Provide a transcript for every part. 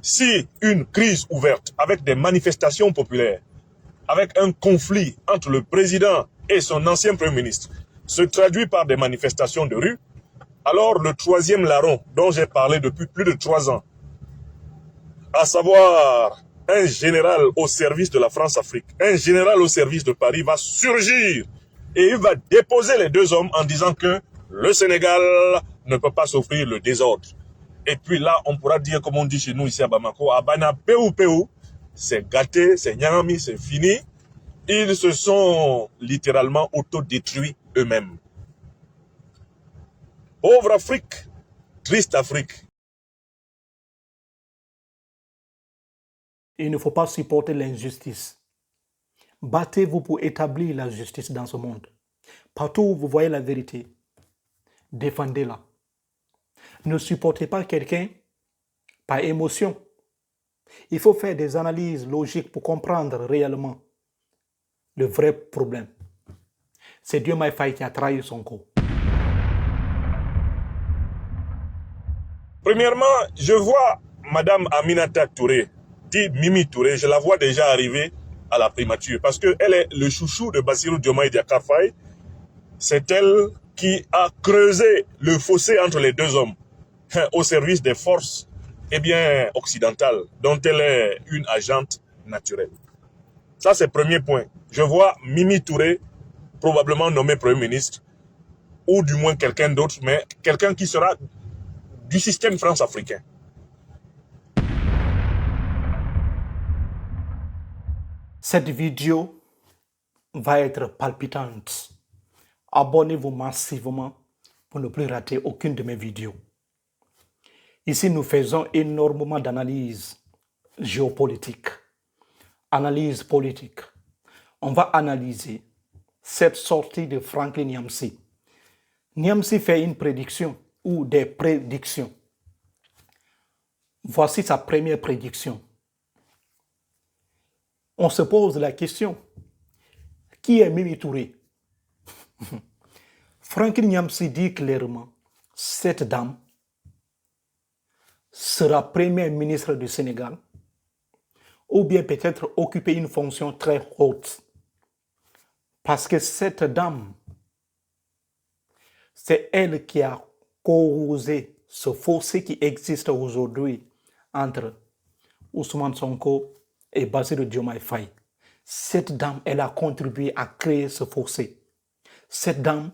Si une crise ouverte avec des manifestations populaires, avec un conflit entre le président et son ancien premier ministre, se traduit par des manifestations de rue, alors le troisième larron dont j'ai parlé depuis plus de 3 ans, à savoir un général au service de la France-Afrique, un général au service de Paris va surgir et il va déposer les deux hommes en disant que le Sénégal ne peut pas s'offrir le désordre. Et puis là, on pourra dire, comme on dit chez nous ici à Bamako, Abana Peu, c'est gâté, c'est nyami, c'est fini. Ils se sont littéralement autodétruits eux-mêmes. Pauvre Afrique, triste Afrique. Il ne faut pas supporter l'injustice. Battez-vous pour établir la justice dans ce monde. Partout où vous voyez la vérité, défendez-la. Ne supportez pas quelqu'un par émotion. Il faut faire des analyses logiques pour comprendre réellement le vrai problème. C'est Diomaye Faye qui a trahi Sonko. Premièrement, je vois Madame Aminata Touré, dit Mimi Touré, je la vois déjà arriver à la primature parce qu'elle est le chouchou de Bassirou Diomaye Diakhar Faye. C'est elle qui a creusé le fossé entre les deux hommes au service des forces occidentales dont elle est une agente naturelle. Ça, c'est le premier point. Je vois Mimi Touré probablement nommé Premier ministre ou du moins quelqu'un d'autre, mais quelqu'un qui sera du système France-africain. Cette vidéo va être palpitante. Abonnez-vous massivement pour ne plus rater aucune de mes vidéos. Ici, nous faisons énormément d'analyses géopolitiques, analyse politique. On va analyser cette sortie de Franklin Nyamsi. Nyamsi fait une prédiction ou des prédictions. Voici sa première prédiction. On se pose la question, qui est Mimi Touré? Franklin Nyamsi dit clairement, cette dame sera première ministre du Sénégal ou bien peut-être occuper une fonction très haute. Parce que cette dame, c'est elle qui a causé ce fossé qui existe aujourd'hui entre Ousmane Sonko et Bassirou Diomaye Faye. Cette dame, elle a contribué à créer ce fossé. Cette dame,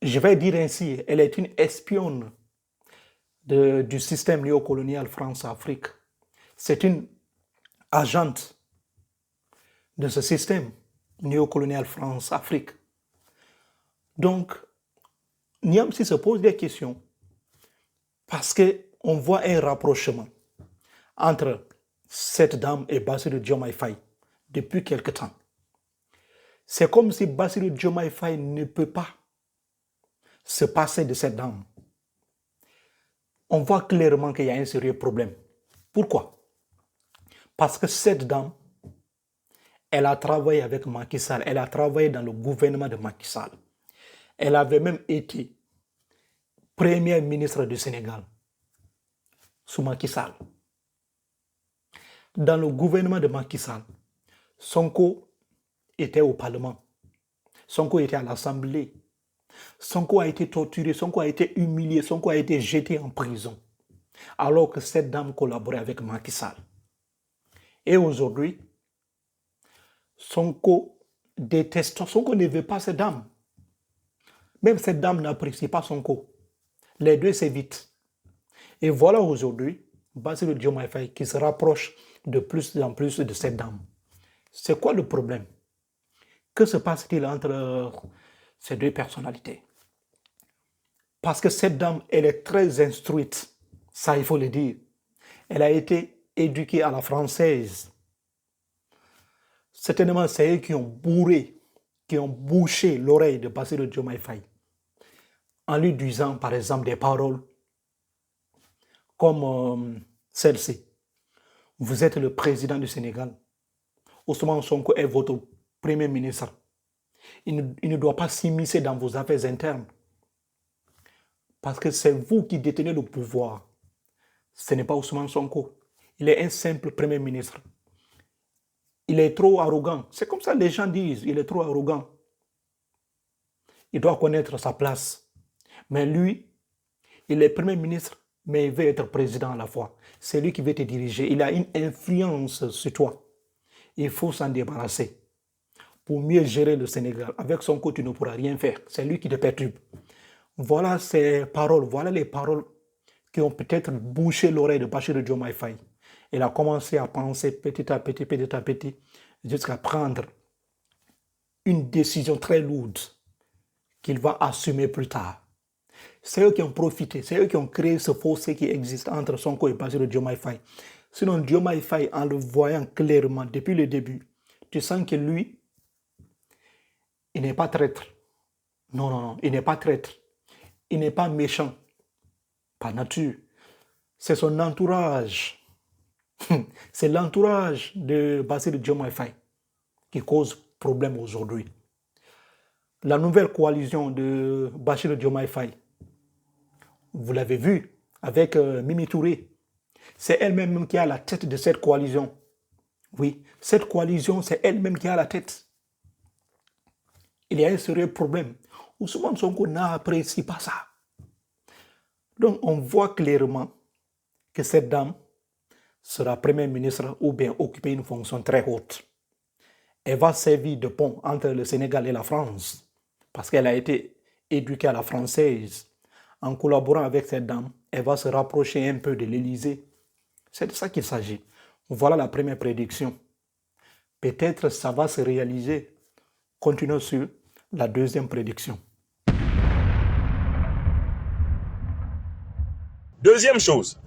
je vais dire ainsi, elle est une espionne du système néocolonial France-Afrique. C'est une agente de ce système néocolonial France-Afrique. Donc, Nyamsi se pose des questions parce qu'on voit un rapprochement entre cette dame et Bassirou Diomaye Faye depuis quelque temps. C'est comme si Bassirou Diomaye Faye ne peut pas se passer de cette dame. On voit clairement qu'il y a un sérieux problème. Pourquoi? Parce que cette dame, elle a travaillé avec Macky Sall, elle a travaillé dans le gouvernement de Macky Sall. Elle avait même été première ministre du Sénégal sous Macky Sall. Dans le gouvernement de Macky Sall, Sonko était au Parlement. Sonko était à l'Assemblée. Sonko a été torturé, Sonko a été humilié, Sonko a été jeté en prison. Alors que cette dame collaborait avec Macky Sall. Et aujourd'hui, Sonko déteste, Sonko ne veut pas cette dame. Même cette dame n'apprécie pas Sonko. Les deux s'évitent. Et voilà aujourd'hui, Bassirou Diomaye Faye qui se rapproche de plus en plus de cette dame. C'est quoi le problème? Que se passe-t-il entre ces deux personnalités? Parce que cette dame, elle est très instruite, ça il faut le dire. Elle a été éduquée à la française. Certainement, c'est eux qui ont bourré, qui ont bouché l'oreille de Bassirou Diomaye Faye en lui disant, par exemple, des paroles comme celle-ci. Vous êtes le président du Sénégal. Ousmane Sonko est votre premier ministre. Il ne doit pas s'immiscer dans vos affaires internes. Parce que c'est vous qui détenez le pouvoir. Ce n'est pas Ousmane Sonko. Il est un simple Premier ministre. Il est trop arrogant. C'est comme ça que les gens disent, il est trop arrogant. Il doit connaître sa place. Mais lui, il est Premier ministre, mais il veut être président à la fois. C'est lui qui veut te diriger. Il a une influence sur toi. Il faut s'en débarrasser pour mieux gérer le Sénégal. Avec Sonko, tu ne pourras rien faire. C'est lui qui te perturbe. Voilà ces paroles, voilà les paroles qui ont peut-être bouché l'oreille de Bachir Diomaye Faye. Il a commencé à penser petit à petit, jusqu'à prendre une décision très lourde qu'il va assumer plus tard. C'est eux qui ont profité, c'est eux qui ont créé ce fossé qui existe entre Sonko et Bachir Diomaye Faye. Sinon, Diomaye Faye, en le voyant clairement depuis le début, tu sens que lui, il n'est pas traître. Non, il n'est pas traître. Il n'est pas méchant, par nature. C'est son entourage. C'est l'entourage de Bachir Diomaye Faye qui cause problème aujourd'hui. La nouvelle coalition de Bachir Diomaye Faye, vous l'avez vu avec Mimi Touré, c'est elle-même qui a la tête de cette coalition. Oui, cette coalition, c'est elle-même qui a la tête. Il y a un sérieux problème. Ousmane Sonko n'apprécie pas ça. Donc, on voit clairement que cette dame sera Premier ministre ou bien occuper une fonction très haute. Elle va servir de pont entre le Sénégal et la France parce qu'elle a été éduquée à la française. En collaborant avec cette dame, elle va se rapprocher un peu de l'Élysée. C'est de ça qu'il s'agit. Voilà la première prédiction. Peut-être ça va se réaliser. Continuons sur la deuxième prédiction. Deuxième chose,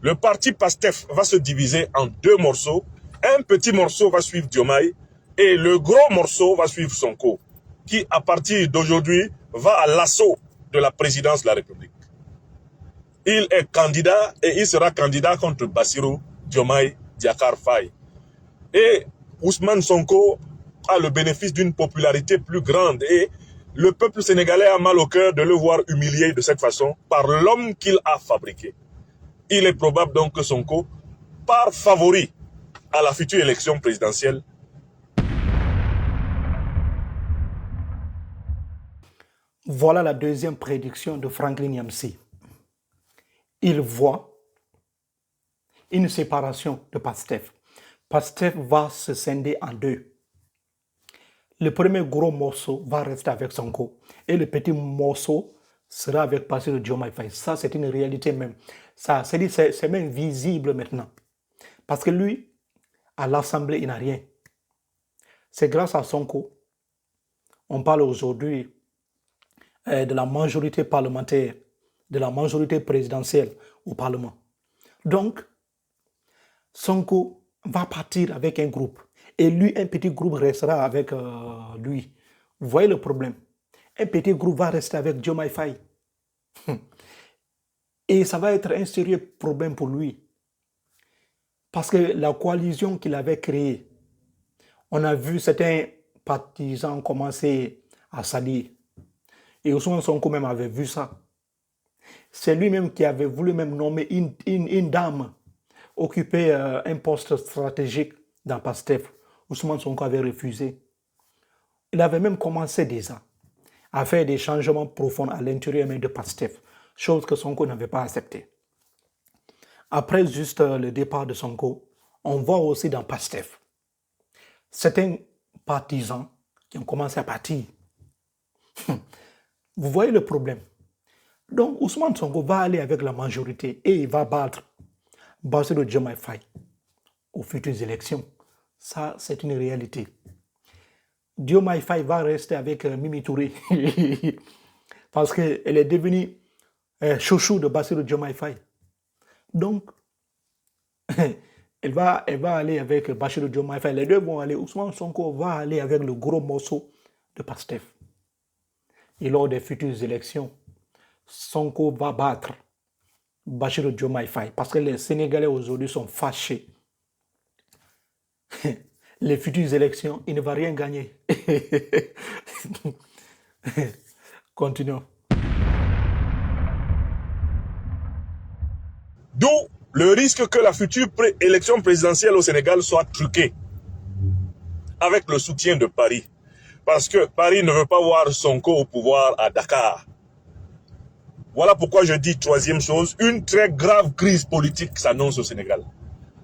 le parti PASTEF va se diviser en deux morceaux. Un petit morceau va suivre Diomaye et le gros morceau va suivre Sonko, qui à partir d'aujourd'hui va à l'assaut de la présidence de la République. Il est candidat et il sera candidat contre Bassirou Diomaye Diakhar Faye. Et Ousmane Sonko a le bénéfice d'une popularité plus grande et le peuple sénégalais a mal au cœur de le voir humilié de cette façon par l'homme qu'il a fabriqué. Il est probable donc que Sonko part favori à la future élection présidentielle. Voilà la deuxième prédiction de Franklin Yamsi. Il voit une séparation de PASTEF. PASTEF va se scinder en deux. Le premier gros morceau va rester avec Sonko et le petit morceau sera avec Bassirou Diomaye Faye. Ça, c'est une réalité même. Ça, c'est même visible maintenant. Parce que lui, à l'Assemblée, il n'a rien. C'est grâce à Sonko. On parle aujourd'hui de la majorité parlementaire, de la majorité présidentielle au Parlement. Donc, Sonko va partir avec un groupe. Et lui, un petit groupe restera avec lui. Vous voyez le problème? Un petit groupe va rester avec Diomaye Faye. Et ça va être un sérieux problème pour lui. Parce que la coalition qu'il avait créée, on a vu certains partisans commencer à salir. Et Ousmane Sonko même avait vu ça. C'est lui-même qui avait voulu même nommer une dame occuper un poste stratégique dans PASTEF. Ousmane Sonko avait refusé. Il avait même commencé déjà à faire des changements profonds à l'intérieur même de PASTEF, chose que Sonko n'avait pas acceptée. Après juste le départ de Sonko, on voit aussi dans PASTEF certains partisans qui ont commencé à partir. Vous voyez le problème. Donc Ousmane Sonko va aller avec la majorité et il va battre Bassirou Diomaye Faye aux futures élections. Ça, c'est une réalité. Diomaye Faye va rester avec Mimi Touré parce qu'elle est devenue chouchou de Bassirou Diomaye Faye. Donc, elle va aller avec Bassirou Diomaye Faye. Les deux vont aller. Ousmane Sonko va aller avec le gros morceau de PASTEF. Et lors des futures élections, Sonko va battre Bassirou Diomaye Faye parce que les Sénégalais aujourd'hui sont fâchés. Les futures élections, il ne va rien gagner. Continuons. D'où le risque que la future élection présidentielle au Sénégal soit truquée avec le soutien de Paris. Parce que Paris ne veut pas voir Sonko au pouvoir à Dakar. Voilà pourquoi je dis, troisième chose, une très grave crise politique s'annonce au Sénégal,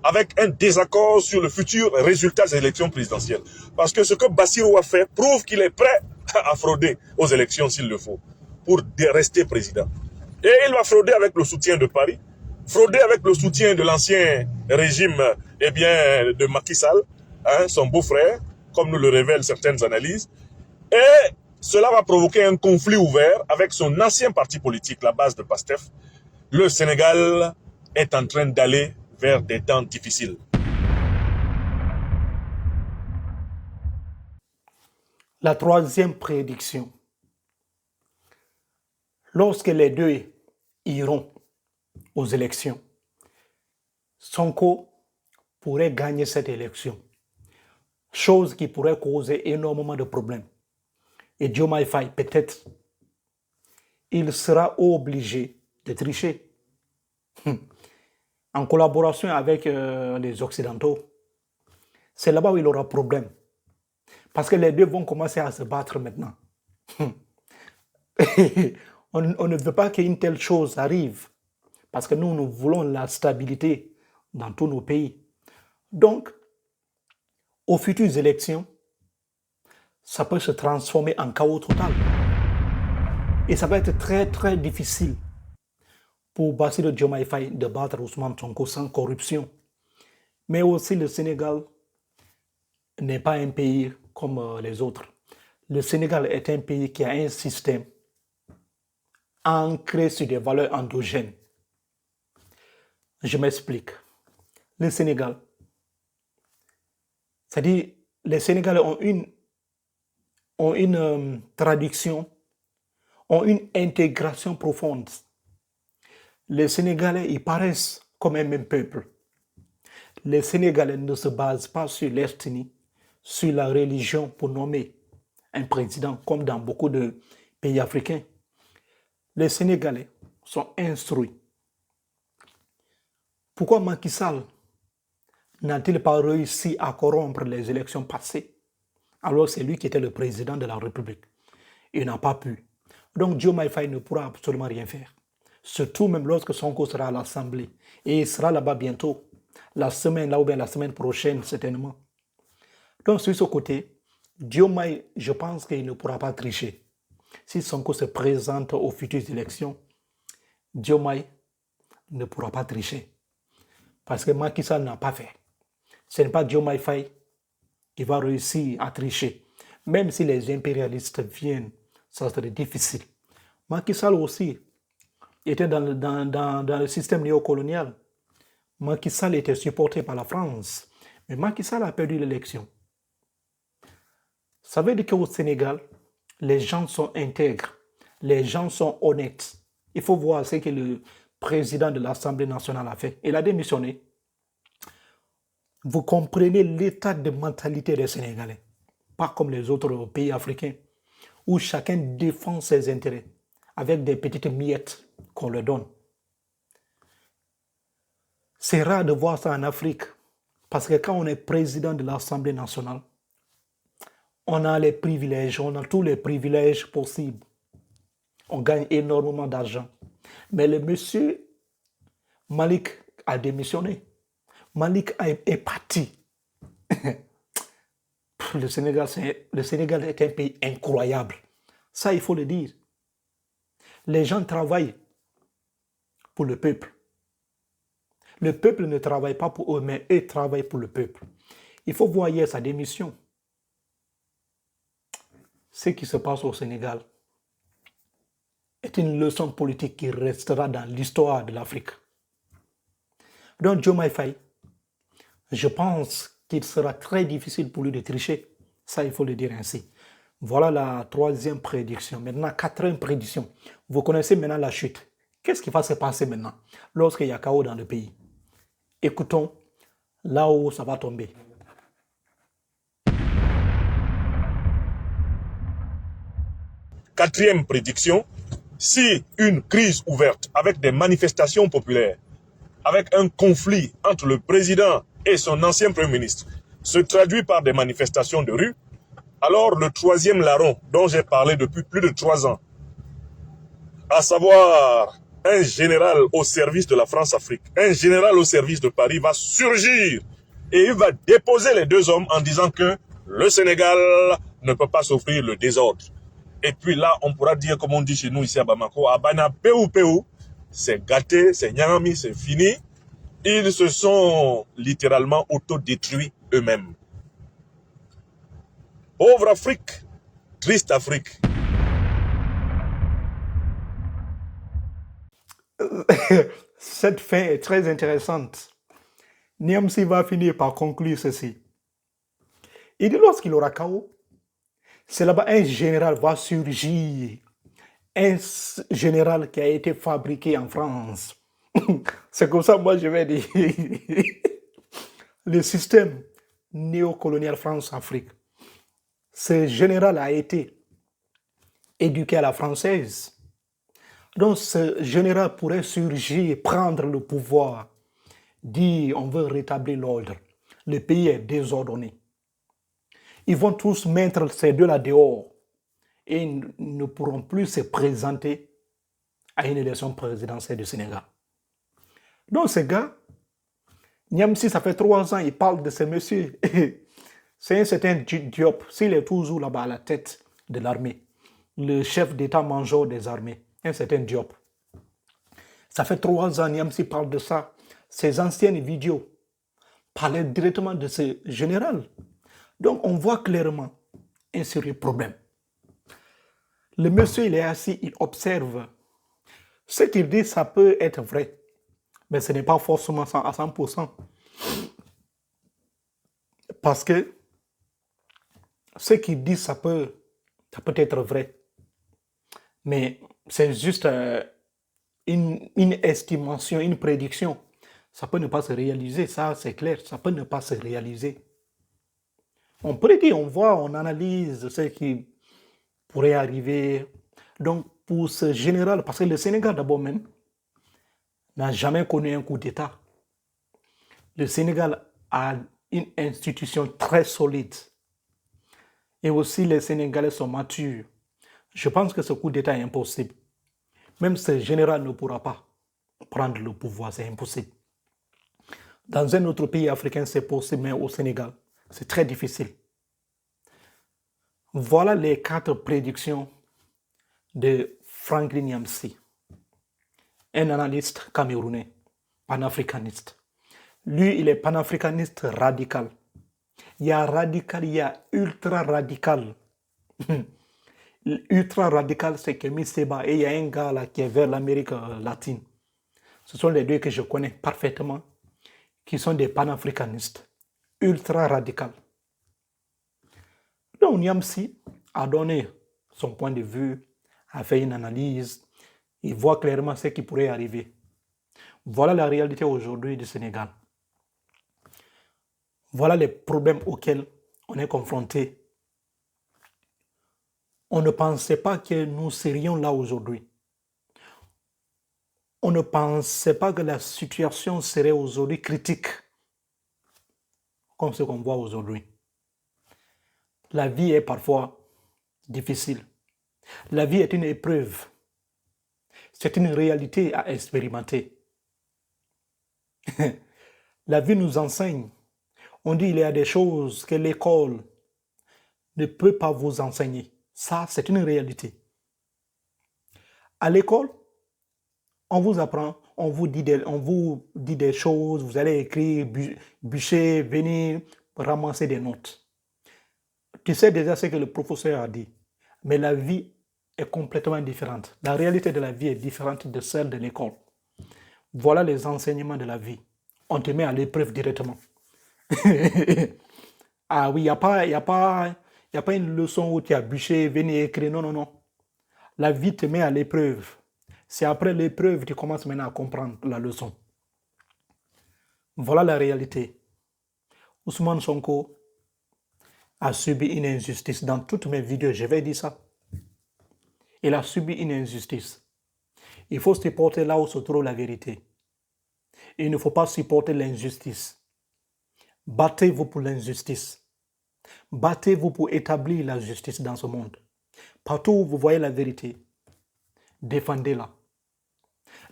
avec un désaccord sur le futur résultat des élections présidentielles. Parce que ce que Bassirou a fait prouve qu'il est prêt à frauder aux élections s'il le faut, pour rester président. Et il va frauder avec le soutien de Paris, frauder avec le soutien de l'ancien régime de Macky Sall, son beau-frère, comme nous le révèlent certaines analyses. Et cela va provoquer un conflit ouvert avec son ancien parti politique, la base de PASTEF. Le Sénégal est en train d'aller vers des temps difficiles. La troisième prédiction. Lorsque les deux iront aux élections, Sonko pourrait gagner cette élection, chose qui pourrait causer énormément de problèmes. Et Diomaye Faye, peut-être, il sera obligé de tricher en collaboration avec les Occidentaux. C'est là-bas où il aura problème. Parce que les deux vont commencer à se battre maintenant. on ne veut pas qu'une telle chose arrive. Parce que nous voulons la stabilité dans tous nos pays. Donc, aux futures élections, ça peut se transformer en chaos total. Et ça va être très, très difficile pour Bassirou Diomaye Faye de battre Ousmane Sonko sans corruption. Mais aussi, le Sénégal n'est pas un pays comme les autres. Le Sénégal est un pays qui a un système ancré sur des valeurs endogènes. Je m'explique. Le Sénégal, c'est-à-dire les Sénégalais ont une traduction, ont une intégration profonde. Les Sénégalais, ils paraissent comme un même peuple. Les Sénégalais ne se basent pas sur l'ethnie, sur la religion pour nommer un président, comme dans beaucoup de pays africains. Les Sénégalais sont instruits. Pourquoi Macky Sall n'a-t-il pas réussi à corrompre les élections passées, alors c'est lui qui était le président de la République? Il n'a pas pu. Donc Diomaye Faye ne pourra absolument rien faire. Surtout même lorsque Sonko sera à l'Assemblée. Et il sera là-bas bientôt. La semaine, là ou bien la semaine prochaine, certainement. Donc sur ce côté, Diomaye, je pense qu'il ne pourra pas tricher. Si Sonko se présente aux futures élections, Diomaye ne pourra pas tricher. Parce que Macky Sall n'a pas fait. Ce n'est pas Diomaye Faye qui va réussir à tricher. Même si les impérialistes viennent, ça serait difficile. Macky Sall aussi était dans le système néocolonial. Macky Sall était supporté par la France. Mais Macky Sall a perdu l'élection. Ça veut dire qu'au Sénégal, les gens sont intègres. Les gens sont honnêtes. Il faut voir ce que le président de l'Assemblée nationale a fait. Il a démissionné. Vous comprenez l'état de mentalité des Sénégalais. Pas comme les autres pays africains, où chacun défend ses intérêts avec des petites miettes qu'on leur donne. C'est rare de voir ça en Afrique, parce que quand on est président de l'Assemblée nationale, on a les privilèges, on a tous les privilèges possibles. On gagne énormément d'argent. Mais le monsieur Malik a démissionné. Malik est parti. Le Sénégal est un pays incroyable. Ça, il faut le dire. Les gens travaillent pour le peuple. Le peuple ne travaille pas pour eux, mais eux travaillent pour le peuple. Il faut voir hier sa démission. Ce qui se passe au Sénégal est une leçon politique qui restera dans l'histoire de l'Afrique. Donc Diomaye Faye, je pense qu'il sera très difficile pour lui de tricher. Ça, il faut le dire ainsi. Voilà la troisième prédiction. Maintenant, quatrième prédiction. Vous connaissez maintenant la chute. Qu'est-ce qui va se passer maintenant lorsqu'il y a chaos dans le pays? Écoutons là où ça va tomber. Quatrième prédiction, si une crise ouverte avec des manifestations populaires, avec un conflit entre le président et son ancien premier ministre se traduit par des manifestations de rue, alors le troisième larron dont j'ai parlé depuis plus de 3 ans, à savoir un général au service de la France-Afrique, un général au service de Paris va surgir et il va déposer les 2 hommes en disant que le Sénégal ne peut pas s'offrir le désordre. Et puis là, on pourra dire, comme on dit chez nous ici à Bamako, Abana Peu, c'est gâté, c'est nyami, c'est fini. Ils se sont littéralement autodétruits eux-mêmes. Pauvre Afrique, triste Afrique. Cette fin est très intéressante. Niamsi va finir par conclure ceci. Il dit lorsqu'il aura chaos, c'est là-bas un général va surgir. Un général qui a été fabriqué en France. C'est comme ça, moi, je vais dire. Le système néocolonial France-Afrique. Ce général a été éduqué à la française. Donc, ce général pourrait surgir, prendre le pouvoir, dire on veut rétablir l'ordre. Le pays est désordonné. Ils vont tous mettre ces deux-là dehors et ils ne pourront plus se présenter à une élection présidentielle du Sénégal. Donc, ce gars, Niamsi, ça fait 3 ans, il parle de ce monsieur. C'est un certain Diop, s'il est toujours là-bas à la tête de l'armée, le chef d'état-major des armées, un certain Diop. Ça fait 3 ans, Niamsi parle de ça. Ses anciennes vidéos parlaient directement de ce général. Donc, on voit clairement un sérieux problème. Le monsieur, il est assis, il observe. Ce qu'il dit, ça peut être vrai, mais ce n'est pas forcément à 100%. Parce que ce qu'il dit, ça peut être vrai. Mais c'est juste une estimation, une prédiction. Ça peut ne pas se réaliser, ça c'est clair, ça peut ne pas se réaliser. On prédit, on voit, on analyse ce qui pourrait arriver. Donc pour ce général, parce que le Sénégal d'abord même n'a jamais connu un coup d'État. Le Sénégal a une institution très solide. Et aussi les Sénégalais sont matures. Je pense que ce coup d'État est impossible. Même ce général ne pourra pas prendre le pouvoir, c'est impossible. Dans un autre pays africain, c'est possible, mais au Sénégal, c'est très difficile. Voilà les 4 prédictions de Franklin Niamsi, un analyste camerounais, panafricaniste. Lui, il est panafricaniste radical. Il y a radical, il y a ultra radical. Ultra radical, c'est Kémy Séba et il y a un gars là qui est vers l'Amérique latine. Ce sont les 2 que je connais parfaitement, qui sont des panafricanistes, ultra radicaux. Donc Niamsi a donné son point de vue, a fait une analyse, il voit clairement ce qui pourrait arriver. Voilà la réalité aujourd'hui du Sénégal. Voilà les problèmes auxquels on est confronté. On ne pensait pas que nous serions là aujourd'hui. On ne pensait pas que la situation serait aujourd'hui critique, comme ce qu'on voit aujourd'hui. La vie est parfois difficile. La vie est une épreuve. C'est une réalité à expérimenter. La vie nous enseigne. On dit qu'il y a des choses que l'école ne peut pas vous enseigner. Ça, c'est une réalité. À l'école, on vous apprend, on vous dit des choses, vous allez écrire, bûcher, venir ramasser des notes. Tu sais déjà ce que le professeur a dit, mais la vie est complètement différente. La réalité de la vie est différente de celle de l'école. Voilà les enseignements de la vie. On te met à l'épreuve directement. Ah oui, il n'y a pas une leçon où tu as bûché, venir écrire. Non, non, non. La vie te met à l'épreuve. C'est après l'épreuve que tu commences maintenant à comprendre la leçon. Voilà la réalité. Ousmane Sonko a subi une injustice. Dans toutes mes vidéos, je vais dire ça. Il a subi une injustice. Il faut se porter là où se trouve la vérité. Il ne faut pas supporter l'injustice. Battez-vous pour l'injustice. Battez-vous pour établir la justice dans ce monde. Partout où vous voyez la vérité, défendez-la.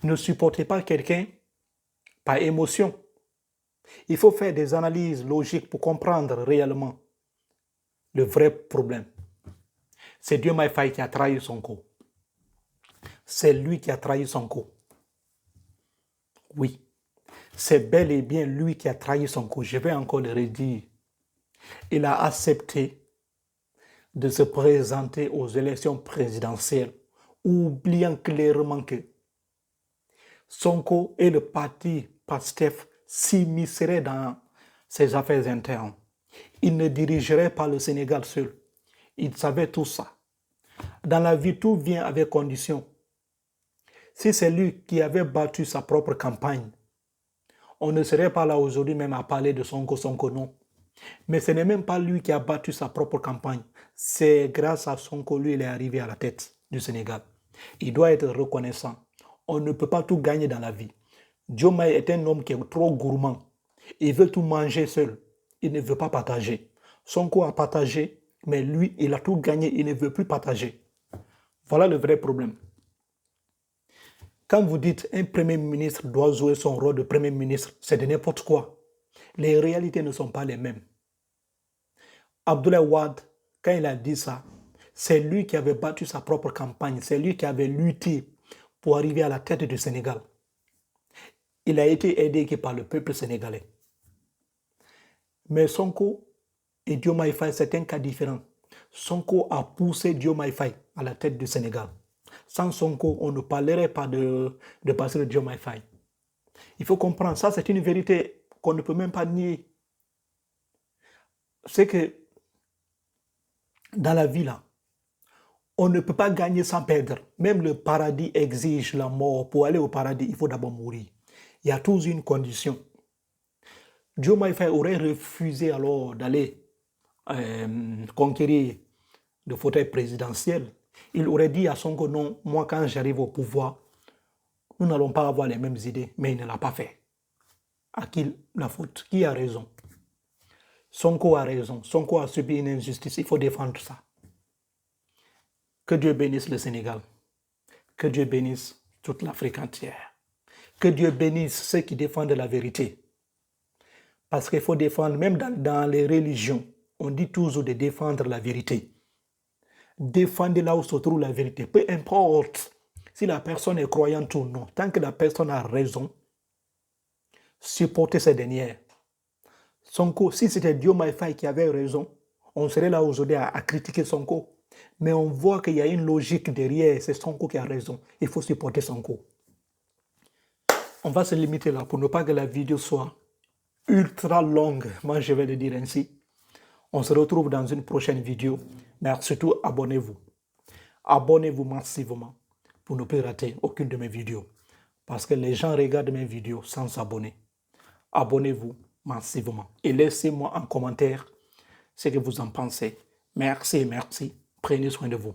Ne supportez pas quelqu'un par émotion. Il faut faire des analyses logiques pour comprendre réellement le vrai problème. C'est Diomaye Faye qui a trahi Sonko. C'est lui qui a trahi Sonko. Oui, c'est bel et bien lui qui a trahi Sonko. Je vais encore le redire. Il a accepté de se présenter aux élections présidentielles, oubliant clairement que Sonko et le parti PASTEF s'immisceraient dans ses affaires internes. Il ne dirigerait pas le Sénégal seul. Il savait tout ça. Dans la vie, tout vient avec condition. Si c'est lui qui avait battu sa propre campagne, on ne serait pas là aujourd'hui même à parler de Sonko, non. Mais ce n'est même pas lui qui a battu sa propre campagne. C'est grâce à Sonko, lui, il est arrivé à la tête du Sénégal. Il doit être reconnaissant. On ne peut pas tout gagner dans la vie. Diomaye est un homme qui est trop gourmand. Il veut tout manger seul. Il ne veut pas partager. Sonko a partagé, mais lui, il a tout gagné. Il ne veut plus partager. Voilà le vrai problème. Quand vous dites un premier ministre doit jouer son rôle de premier ministre, c'est de n'importe quoi. Les réalités ne sont pas les mêmes. Abdoulaye Wade, quand il a dit ça, c'est lui qui avait battu sa propre campagne. C'est lui qui avait lutté pour arriver à la tête du Sénégal. Il a été aidé par le peuple sénégalais. Mais Sonko et Diomaye Faye, c'est un cas différent. Sonko a poussé Diomaye Faye à la tête du Sénégal. Sans Sonko, on ne parlerait pas de passer de Diomaye Faye. Il faut comprendre, ça c'est une vérité qu'on ne peut même pas nier. C'est que dans la vie là, on ne peut pas gagner sans perdre. Même le paradis exige la mort. Pour aller au paradis, il faut d'abord mourir. Il y a toujours une condition. Diomaye Faye aurait refusé alors d'aller conquérir le fauteuil présidentiel. Il aurait dit à Sonko, non, moi quand j'arrive au pouvoir, nous n'allons pas avoir les mêmes idées, mais il ne l'a pas fait. À qui la faute? Qui a raison? Sonko a raison. Sonko a subi une injustice. Il faut défendre ça. Que Dieu bénisse le Sénégal. Que Dieu bénisse toute l'Afrique entière. Que Dieu bénisse ceux qui défendent la vérité. Parce qu'il faut défendre, même dans les religions, on dit toujours de défendre la vérité. Défendez là où se trouve la vérité. Peu importe si la personne est croyante ou non. Tant que la personne a raison, supportez ces dernières. Sonko, si c'était Diomaye Faye qui avait raison, on serait là aujourd'hui à critiquer Sonko. Mais on voit qu'il y a une logique derrière, c'est Sonko qui a raison. Il faut supporter Sonko. On va se limiter là pour ne pas que la vidéo soit ultra longue. Moi, je vais le dire ainsi. On se retrouve dans une prochaine vidéo. Mais surtout, abonnez-vous. Abonnez-vous massivement pour ne plus rater aucune de mes vidéos. Parce que les gens regardent mes vidéos sans s'abonner. Abonnez-vous massivement. Et laissez-moi en commentaire ce que vous en pensez. Merci, merci. Prenez soin de vous.